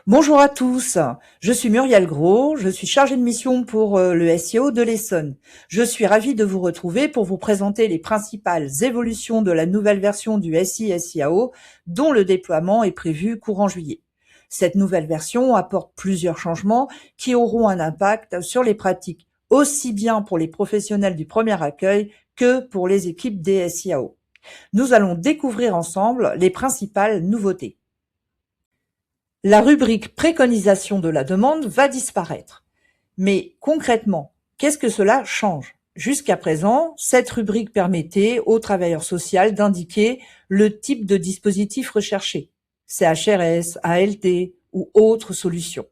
Bonjour à tous, je suis Muriel Gros, je suis chargée de mission pour le SEO de l'Essonne. Je suis ravie de vous retrouver pour vous présenter les principales évolutions de la nouvelle version du SI-SIAO dont le déploiement est prévu courant juillet. Cette nouvelle version apporte plusieurs changements qui auront un impact sur les pratiques aussi bien pour les professionnels du premier accueil que pour les équipes des SIAO. Nous allons découvrir ensemble les principales nouveautés. La rubrique préconisation de la demande va disparaître. Mais concrètement, qu'est-ce que cela change? Jusqu'à présent, cette rubrique permettait au travailleur social d'indiquer le type de dispositif recherché, CHRS, ALT ou autre solution.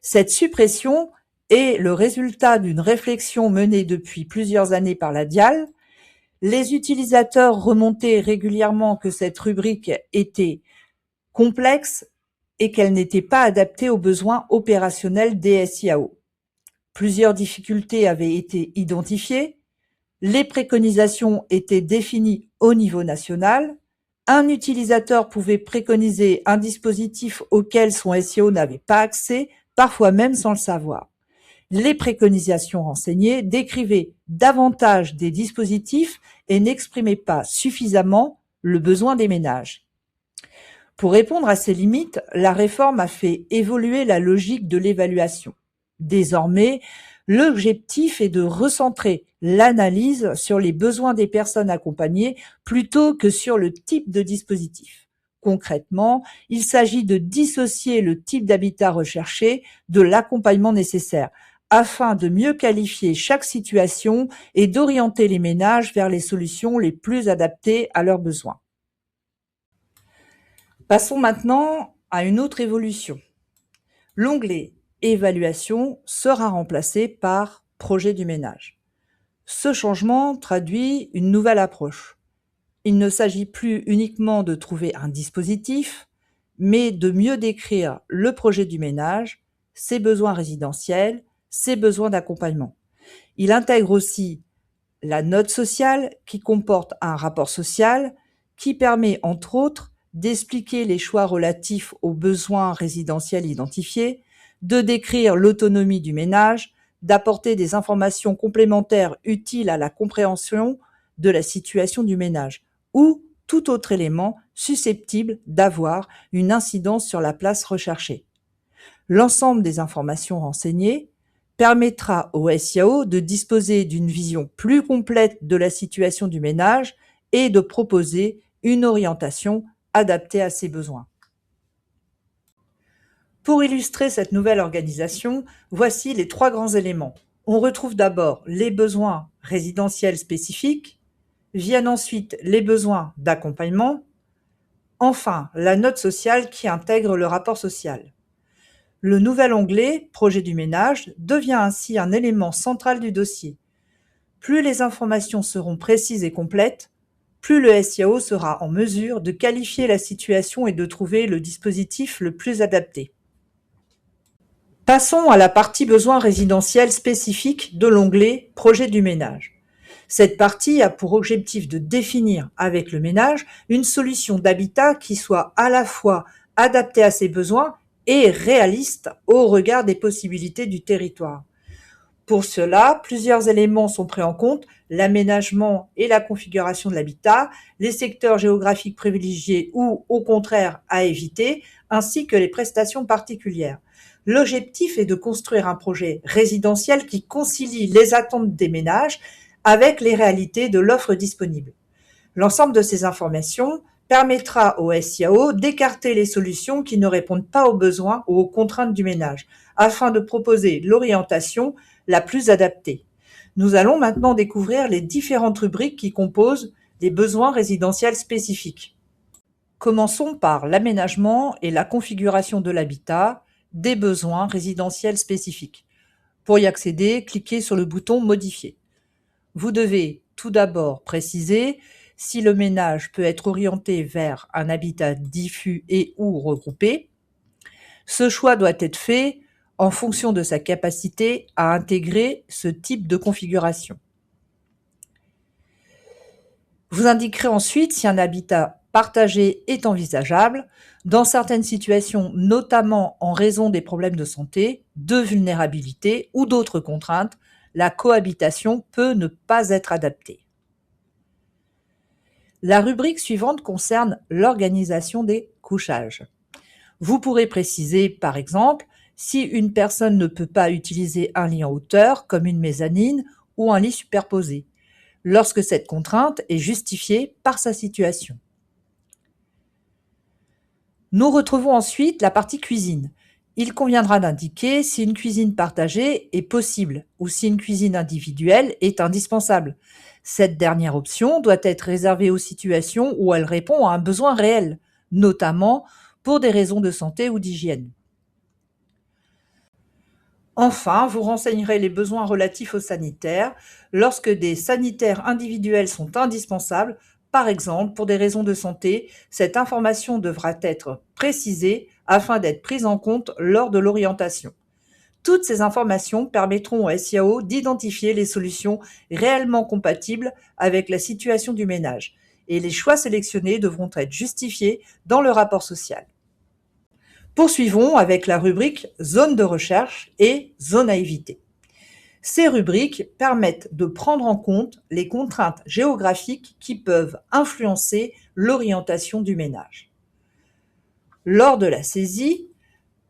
Cette suppression est le résultat d'une réflexion menée depuis plusieurs années par la DIAL. Les utilisateurs remontaient régulièrement que cette rubrique était complexe et qu'elle n'était pas adaptée aux besoins opérationnels des SIAO. Plusieurs difficultés avaient été identifiées, les préconisations étaient définies au niveau national, un utilisateur pouvait préconiser un dispositif auquel son SEO n'avait pas accès, parfois même sans le savoir. Les préconisations renseignées décrivaient davantage des dispositifs et n'exprimaient pas suffisamment le besoin des ménages. Pour répondre à ces limites, la réforme a fait évoluer la logique de l'évaluation. Désormais, l'objectif est de recentrer l'analyse sur les besoins des personnes accompagnées plutôt que sur le type de dispositif. Concrètement, il s'agit de dissocier le type d'habitat recherché de l'accompagnement nécessaire afin de mieux qualifier chaque situation et d'orienter les ménages vers les solutions les plus adaptées à leurs besoins. Passons maintenant à une autre évolution. L'onglet Évaluation sera remplacé par Projet du ménage. Ce changement traduit une nouvelle approche. Il ne s'agit plus uniquement de trouver un dispositif, mais de mieux décrire le projet du ménage, ses besoins résidentiels, ses besoins d'accompagnement. Il intègre aussi la note sociale qui comporte un rapport social qui permet entre autres d'expliquer les choix relatifs aux besoins résidentiels identifiés, de décrire l'autonomie du ménage, d'apporter des informations complémentaires utiles à la compréhension de la situation du ménage, ou tout autre élément susceptible d'avoir une incidence sur la place recherchée. L'ensemble des informations renseignées permettra au SIAO de disposer d'une vision plus complète de la situation du ménage et de proposer une orientation adaptée à ses besoins. Pour illustrer cette nouvelle organisation, voici les trois grands éléments. On retrouve d'abord les besoins résidentiels spécifiques, viennent ensuite les besoins d'accompagnement, enfin la note sociale qui intègre le rapport social. Le nouvel onglet « Projet du ménage » devient ainsi un élément central du dossier. Plus les informations seront précises et complètes, plus le SIAO sera en mesure de qualifier la situation et de trouver le dispositif le plus adapté. Passons à la partie besoins résidentiels spécifiques de l'onglet « Projet du ménage ». Cette partie a pour objectif de définir avec le ménage une solution d'habitat qui soit à la fois adaptée à ses besoins et réaliste au regard des possibilités du territoire. Pour cela, plusieurs éléments sont pris en compte, l'aménagement et la configuration de l'habitat, les secteurs géographiques privilégiés ou au contraire à éviter, ainsi que les prestations particulières. L'objectif est de construire un projet résidentiel qui concilie les attentes des ménages avec les réalités de l'offre disponible. L'ensemble de ces informations permettra au SIAO d'écarter les solutions qui ne répondent pas aux besoins ou aux contraintes du ménage, afin de proposer l'orientation la plus adaptée. Nous allons maintenant découvrir les différentes rubriques qui composent les besoins résidentiels spécifiques. Commençons par l'aménagement et la configuration de l'habitat des besoins résidentiels spécifiques. Pour y accéder, cliquez sur le bouton « Modifier ». Vous devez tout d'abord préciser si le ménage peut être orienté vers un habitat diffus et ou regroupé. Ce choix doit être fait en fonction de sa capacité à intégrer ce type de configuration. Vous indiquerez ensuite si un habitat partagée est envisageable dans certaines situations, notamment en raison des problèmes de santé, de vulnérabilité ou d'autres contraintes. La cohabitation peut ne pas être adaptée. La rubrique suivante concerne l'organisation des couchages. Vous pourrez préciser, par exemple, si une personne ne peut pas utiliser un lit en hauteur, comme une mezzanine ou un lit superposé, lorsque cette contrainte est justifiée par sa situation. Nous retrouvons ensuite la partie cuisine. Il conviendra d'indiquer si une cuisine partagée est possible ou si une cuisine individuelle est indispensable. Cette dernière option doit être réservée aux situations où elle répond à un besoin réel, notamment pour des raisons de santé ou d'hygiène. Enfin, vous renseignerez les besoins relatifs aux sanitaires lorsque des sanitaires individuels sont indispensables. Par exemple, pour des raisons de santé, cette information devra être précisée afin d'être prise en compte lors de l'orientation. Toutes ces informations permettront au SIAO d'identifier les solutions réellement compatibles avec la situation du ménage et les choix sélectionnés devront être justifiés dans le rapport social. Poursuivons avec la rubrique zone de recherche et zone à éviter. Ces rubriques permettent de prendre en compte les contraintes géographiques qui peuvent influencer l'orientation du ménage. Lors de la saisie,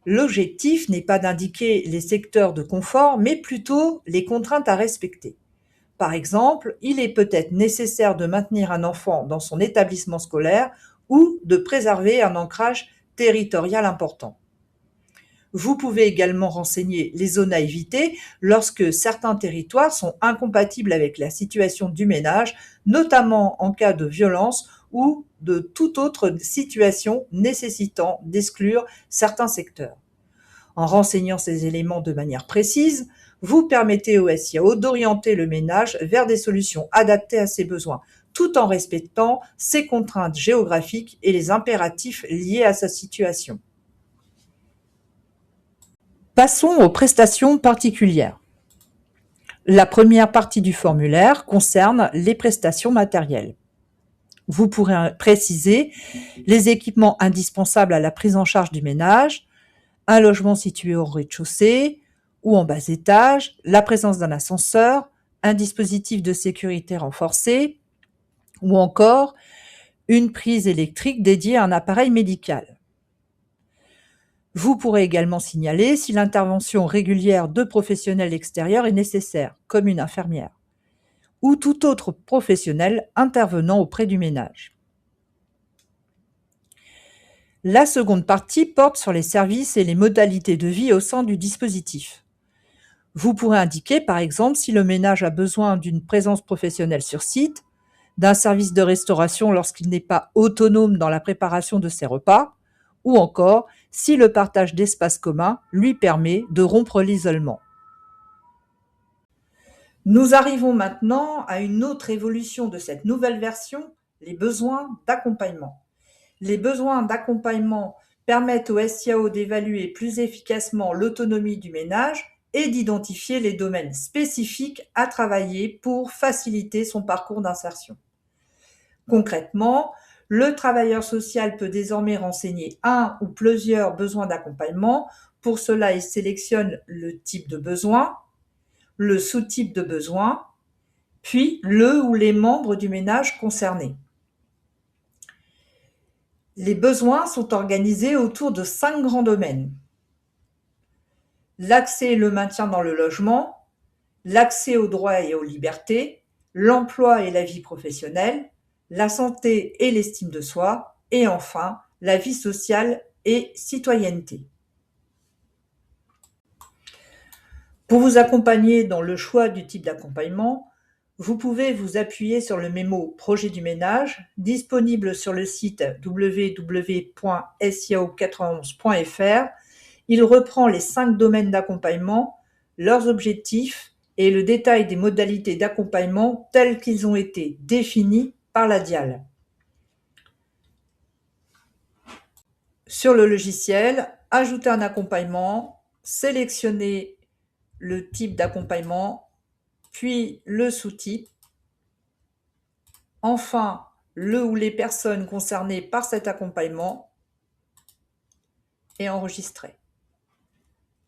l'objectif n'est pas d'indiquer les secteurs de confort, mais plutôt les contraintes à respecter. Par exemple, il est peut-être nécessaire de maintenir un enfant dans son établissement scolaire ou de préserver un ancrage territorial important. Vous pouvez également renseigner les zones à éviter lorsque certains territoires sont incompatibles avec la situation du ménage, notamment en cas de violence ou de toute autre situation nécessitant d'exclure certains secteurs. En renseignant ces éléments de manière précise, vous permettez au SIAO d'orienter le ménage vers des solutions adaptées à ses besoins, tout en respectant ses contraintes géographiques et les impératifs liés à sa situation. Passons aux prestations particulières. La première partie du formulaire concerne les prestations matérielles. Vous pourrez préciser les équipements indispensables à la prise en charge du ménage, un logement situé au rez-de-chaussée ou en bas étage, la présence d'un ascenseur, un dispositif de sécurité renforcé ou encore une prise électrique dédiée à un appareil médical. Vous pourrez également signaler si l'intervention régulière de professionnels extérieurs est nécessaire, comme une infirmière, ou tout autre professionnel intervenant auprès du ménage. La seconde partie porte sur les services et les modalités de vie au sein du dispositif. Vous pourrez indiquer, par exemple, si le ménage a besoin d'une présence professionnelle sur site, d'un service de restauration lorsqu'il n'est pas autonome dans la préparation de ses repas, ou encore si le partage d'espaces communs lui permet de rompre l'isolement. Nous arrivons maintenant à une autre évolution de cette nouvelle version, les besoins d'accompagnement. Les besoins d'accompagnement permettent au SIAO d'évaluer plus efficacement l'autonomie du ménage et d'identifier les domaines spécifiques à travailler pour faciliter son parcours d'insertion. Concrètement, le travailleur social peut désormais renseigner un ou plusieurs besoins d'accompagnement. Pour cela, il sélectionne le type de besoin, le sous-type de besoin, puis le ou les membres du ménage concernés. Les besoins sont organisés autour de 5 grands domaines. L'accès et le maintien dans le logement, l'accès aux droits et aux libertés, l'emploi et la vie professionnelle, la santé et l'estime de soi, et enfin, la vie sociale et citoyenneté. Pour vous accompagner dans le choix du type d'accompagnement, vous pouvez vous appuyer sur le mémo « Projet du ménage » disponible sur le site www.siao91.fr. Il reprend les 5 domaines d'accompagnement, leurs objectifs et le détail des modalités d'accompagnement tels qu'ils ont été définis par la DIAL. Sur le logiciel, ajoutez un accompagnement, sélectionnez le type d'accompagnement, puis le sous-type. Enfin, le ou les personnes concernées par cet accompagnement et enregistrer.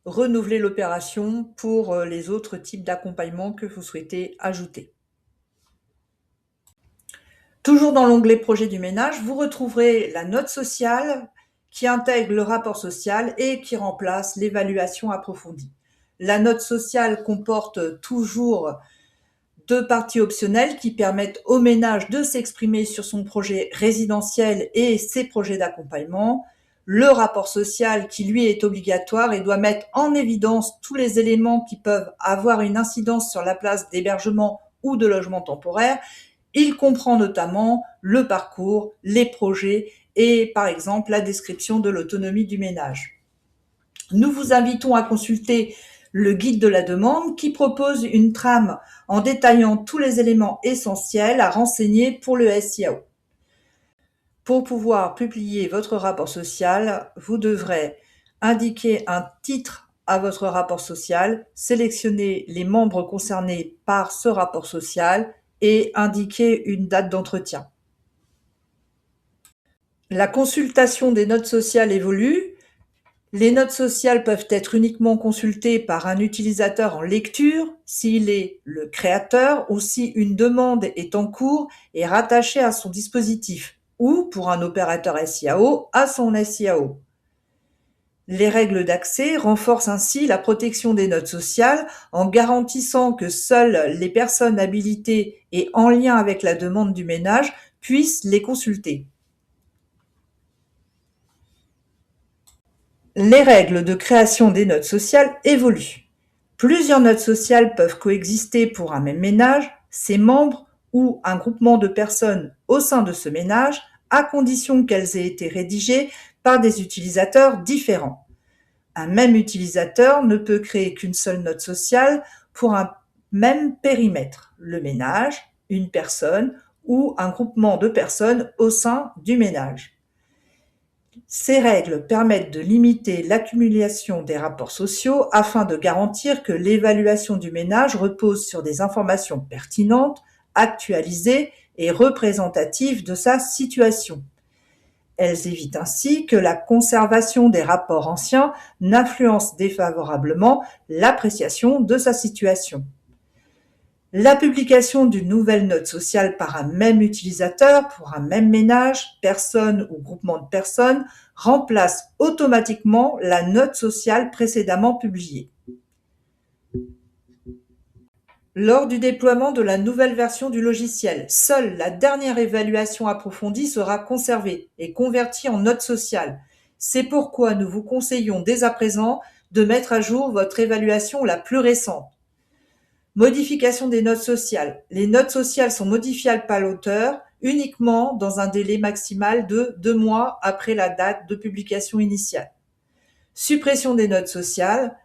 Renouveler l'opération pour les autres types d'accompagnement que vous souhaitez ajouter. Toujours dans l'onglet Projet du ménage, vous retrouverez la note sociale qui intègre le rapport social et qui remplace l'évaluation approfondie. La note sociale comporte toujours 2 parties optionnelles qui permettent au ménage de s'exprimer sur son projet résidentiel et ses projets d'accompagnement. Le rapport social qui, lui, est obligatoire et doit mettre en évidence tous les éléments qui peuvent avoir une incidence sur la place d'hébergement ou de logement temporaire. Il comprend notamment le parcours, les projets et, par exemple, la description de l'autonomie du ménage. Nous vous invitons à consulter le guide de la demande qui propose une trame en détaillant tous les éléments essentiels à renseigner pour le SIAO. Pour pouvoir publier votre rapport social, vous devrez indiquer un titre à votre rapport social, sélectionner les membres concernés par ce rapport social et indiquer une date d'entretien. La consultation des notes sociales évolue. Les notes sociales peuvent être uniquement consultées par un utilisateur en lecture s'il est le créateur ou si une demande est en cours et rattachée à son dispositif ou pour un opérateur SIAO à son SIAO. Les règles d'accès renforcent ainsi la protection des notes sociales en garantissant que seules les personnes habilitées et en lien avec la demande du ménage puissent les consulter. Les règles de création des notes sociales évoluent. Plusieurs notes sociales peuvent coexister pour un même ménage, ses membres ou un groupement de personnes au sein de ce ménage, à condition qu'elles aient été rédigées par des utilisateurs différents. Un même utilisateur ne peut créer qu'une seule note sociale pour un même périmètre, le ménage, une personne ou un groupement de personnes au sein du ménage. Ces règles permettent de limiter l'accumulation des rapports sociaux afin de garantir que l'évaluation du ménage repose sur des informations pertinentes, actualisées et représentatives de sa situation. Elles évitent ainsi que la conservation des rapports anciens n'influence défavorablement l'appréciation de sa situation. La publication d'une nouvelle note sociale par un même utilisateur pour un même ménage, personne ou groupement de personnes remplace automatiquement la note sociale précédemment publiée. Lors du déploiement de la nouvelle version du logiciel, seule la dernière évaluation approfondie sera conservée et convertie en note sociale. C'est pourquoi nous vous conseillons dès à présent de mettre à jour votre évaluation la plus récente. Modification des notes sociales. Les notes sociales sont modifiables par l'auteur uniquement dans un délai maximal de 2 mois après la date de publication initiale. Suppression des notes sociales.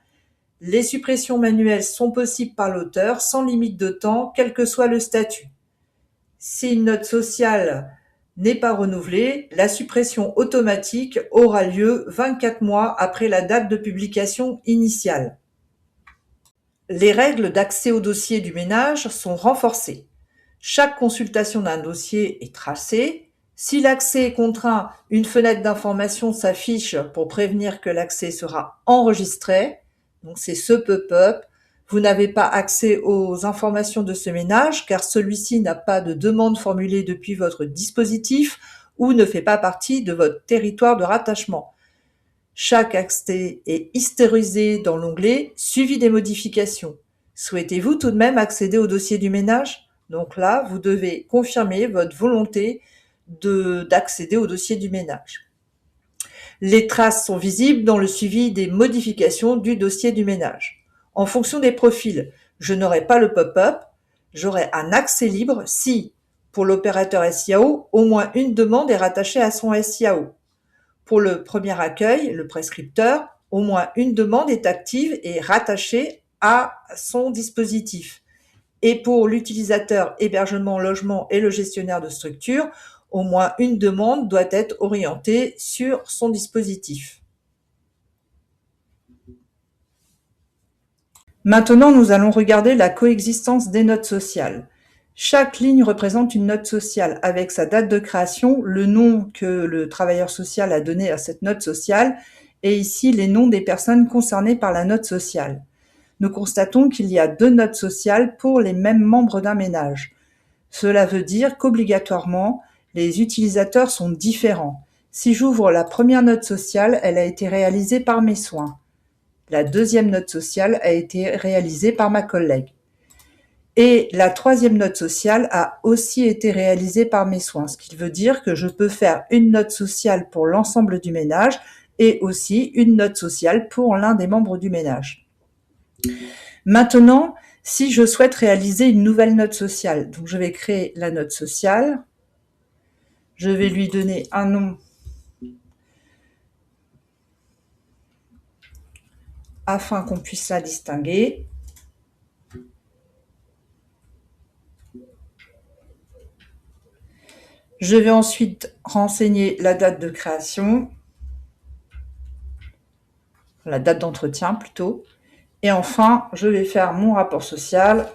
Les suppressions manuelles sont possibles par l'auteur sans limite de temps, quel que soit le statut. Si une note sociale n'est pas renouvelée, la suppression automatique aura lieu 24 mois après la date de publication initiale. Les règles d'accès au dossier du ménage sont renforcées. Chaque consultation d'un dossier est tracée. Si l'accès est contraint, une fenêtre d'information s'affiche pour prévenir que l'accès sera enregistré. Donc c'est ce pop-up. Vous n'avez pas accès aux informations de ce ménage car celui-ci n'a pas de demande formulée depuis votre dispositif ou ne fait pas partie de votre territoire de rattachement. Chaque accès est historisé dans l'onglet « Suivi des modifications ». Souhaitez-vous tout de même accéder au dossier du ménage? Donc là, vous devez confirmer votre volonté d'accéder au dossier du ménage. Les traces sont visibles dans le suivi des modifications du dossier du ménage. En fonction des profils, je n'aurai pas le pop-up, j'aurai un accès libre si, pour l'opérateur SIAO, au moins une demande est rattachée à son SIAO. Pour le premier accueil, le prescripteur, au moins une demande est active et rattachée à son dispositif. Et pour l'utilisateur hébergement, logement et le gestionnaire de structure, au moins une demande doit être orientée sur son dispositif. Maintenant, nous allons regarder la coexistence des notes sociales. Chaque ligne représente une note sociale avec sa date de création, le nom que le travailleur social a donné à cette note sociale et ici les noms des personnes concernées par la note sociale. Nous constatons qu'il y a 2 notes sociales pour les mêmes membres d'un ménage. Cela veut dire qu'obligatoirement, les utilisateurs sont différents. Si j'ouvre la première note sociale, elle a été réalisée par mes soins. La deuxième note sociale a été réalisée par ma collègue. Et la troisième note sociale a aussi été réalisée par mes soins, ce qui veut dire que je peux faire une note sociale pour l'ensemble du ménage et aussi une note sociale pour l'un des membres du ménage. Maintenant, si je souhaite réaliser une nouvelle note sociale, donc je vais créer la note sociale, je vais lui donner un nom afin qu'on puisse la distinguer. Je vais ensuite renseigner la date de création, la date d'entretien plutôt, et enfin, je vais faire mon rapport social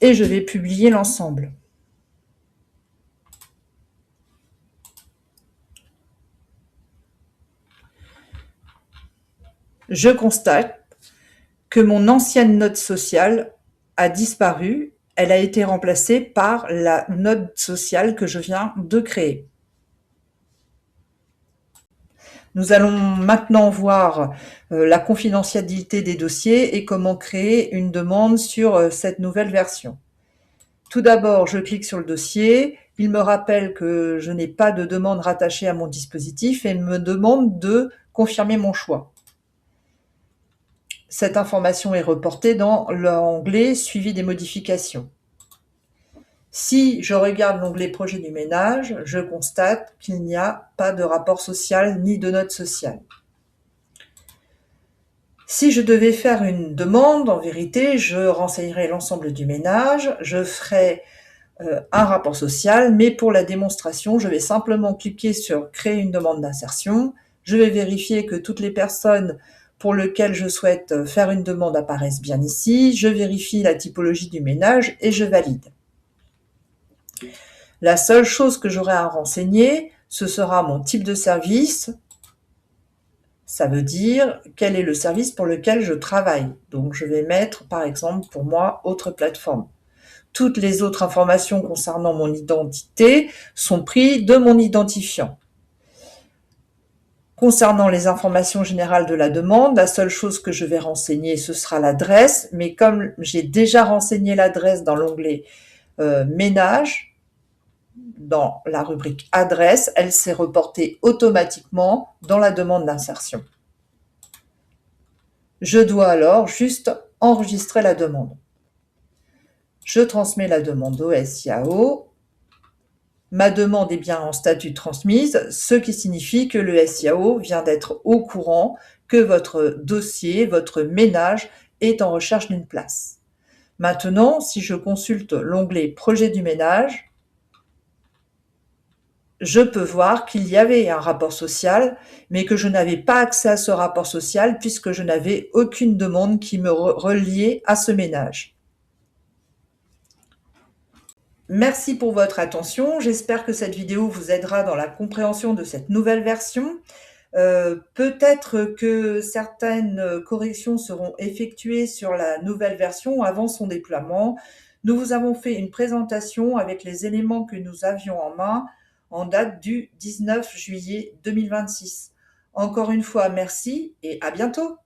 et je vais publier l'ensemble. Je constate que mon ancienne note sociale a disparu, elle a été remplacée par la note sociale que je viens de créer. Nous allons maintenant voir la confidentialité des dossiers et comment créer une demande sur cette nouvelle version. Tout d'abord, je clique sur le dossier, il me rappelle que je n'ai pas de demande rattachée à mon dispositif et me demande de confirmer mon choix. Cette information est reportée dans l'onglet « Suivi des modifications ». Si je regarde l'onglet « Projet du ménage », je constate qu'il n'y a pas de rapport social ni de note sociale. Si je devais faire une demande, en vérité, je renseignerais l'ensemble du ménage, je ferais un rapport social, mais pour la démonstration, je vais simplement cliquer sur « Créer une demande d'insertion ». Je vais vérifier que toutes les personnes pour lesquelles je souhaite faire une demande apparaissent bien ici. Je vérifie la typologie du ménage et je valide. La seule chose que j'aurai à renseigner, ce sera mon type de service. Ça veut dire quel est le service pour lequel je travaille. Donc je vais mettre, par exemple, pour moi, autre plateforme. Toutes les autres informations concernant mon identité sont prises de mon identifiant. Concernant les informations générales de la demande, la seule chose que je vais renseigner, ce sera l'adresse, mais comme j'ai déjà renseigné l'adresse dans l'onglet ménage, dans la rubrique adresse, elle s'est reportée automatiquement dans la demande d'insertion. Je dois alors juste enregistrer la demande. Je transmets la demande au SIAO. Ma demande est bien en statut transmise, ce qui signifie que le SIAO vient d'être au courant que votre dossier, votre ménage est en recherche d'une place. Maintenant, si je consulte l'onglet « Projet du ménage », je peux voir qu'il y avait un rapport social, mais que je n'avais pas accès à ce rapport social puisque je n'avais aucune demande qui me reliait à ce ménage. Merci pour votre attention. J'espère que cette vidéo vous aidera dans la compréhension de cette nouvelle version. Peut-être que certaines corrections seront effectuées sur la nouvelle version avant son déploiement. Nous vous avons fait une présentation avec les éléments que nous avions en main en date du 19 juillet 2026. Encore une fois, merci et à bientôt.